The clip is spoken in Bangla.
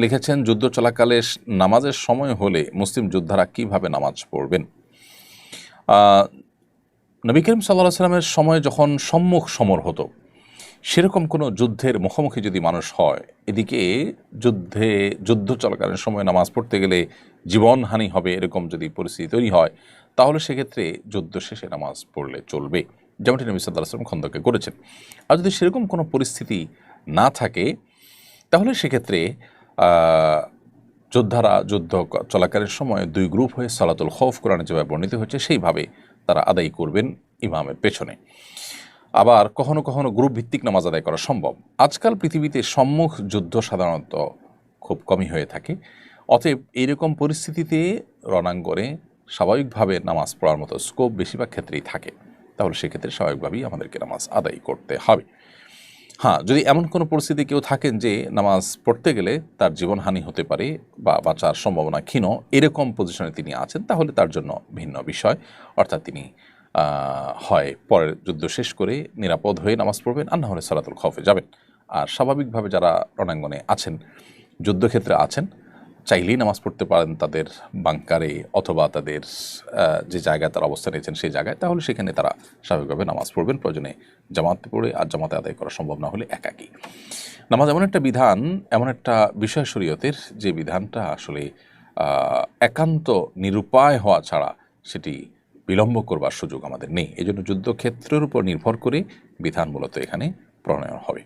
লিখেছেন, যুদ্ধ চলাকালে নামাজের সময় হলে মুসলিম যোদ্ধারা কিভাবে নামাজ পড়বেন। নবী করিম সাল্লাল্লাহু আলাইহি ওয়াসাল্লামের সময় যখন সম্মুখ সমর হতো, সেরকম কোনো যুদ্ধের মুখোমুখি যদি মানুষ হয়, এদিকে যুদ্ধ চলাকালীন সময় নামাজ পড়তে গেলে জীবনহানি হবে, এরকম যদি পরিস্থিতি তৈরি হয়, তাহলে সেক্ষেত্রে যুদ্ধ শেষে নামাজ পড়লে চলবে, যেমনটি নবী সাল্লাল্লাহু আলাইহি ওয়াসাল্লাম খন্দকে করেছেন। আর যদি সেরকম কোনো পরিস্থিতি না থাকে, তাহলে সেক্ষেত্রে যোদ্ধারা যুদ্ধ চলাকালীন সময় দুই গ্রুপ হয়ে সালাতুল খৌফ কোরআনে যেভাবে বর্ণিত হচ্ছে সেইভাবে তারা আদায় করবেন ইমামের পেছনে। আবার কখনো কখনো গ্রুপ ভিত্তিক নামাজ আদায় করা সম্ভব। আজকাল পৃথিবীতে সম্মুখ যুদ্ধ সাধারণত খুব কমই হয়ে থাকে। অতএব এইরকম পরিস্থিতিতে রণাঙ্গনে স্বাভাবিকভাবে নামাজ পড়ার মতো স্কোপ বেশিরভাগ ক্ষেত্রেই থাকে। তাহলে সেক্ষেত্রে স্বাভাবিকভাবেই আমাদেরকে নামাজ আদায় করতে হবে। হ্যাঁ, যদি এমন কোনো পরিস্থিতি কেউ থাকেন যে নামাজ পড়তে গেলে তার জীবনহানি হতে পারে বা বাঁচার সম্ভাবনা ক্ষীণ, এরকম পজিশনে তিনি আছেন, তাহলে তার জন্য ভিন্ন বিষয়। অর্থাৎ তিনি হয় পরের যুদ্ধ শেষ করে নিরাপদ হয়ে নামাজ পড়বেন, আর না হলে সালাতুল খৌফে যাবেন। আর স্বাভাবিকভাবে যারা রণাঙ্গনে আছেন, যুদ্ধক্ষেত্রে আছেন, চাইলেই নামাজ পড়তে পারেন তাদের বাংকারে অথবা তাদের যে জায়গায় তারা অবস্থান নিয়েছেন সেই জায়গায়, তাহলে সেখানে তারা স্বাভাবিকভাবে নামাজ পড়বেন, প্রয়োজনে জামাতে পড়ে, আর জামাতে আদায় করা সম্ভব না হলে একাকী। নামাজ এমন একটা বিধান, এমন একটা বিষয় শরীয়তের, যে বিধানটা আসলে একান্ত নিরুপায় হওয়া ছাড়া সেটি বিলম্ব করবার সুযোগ আমাদের নেই। এই জন্য যুদ্ধক্ষেত্রের উপর নির্ভর করে বিধান মূলত এখানে প্রণয়ন হবে।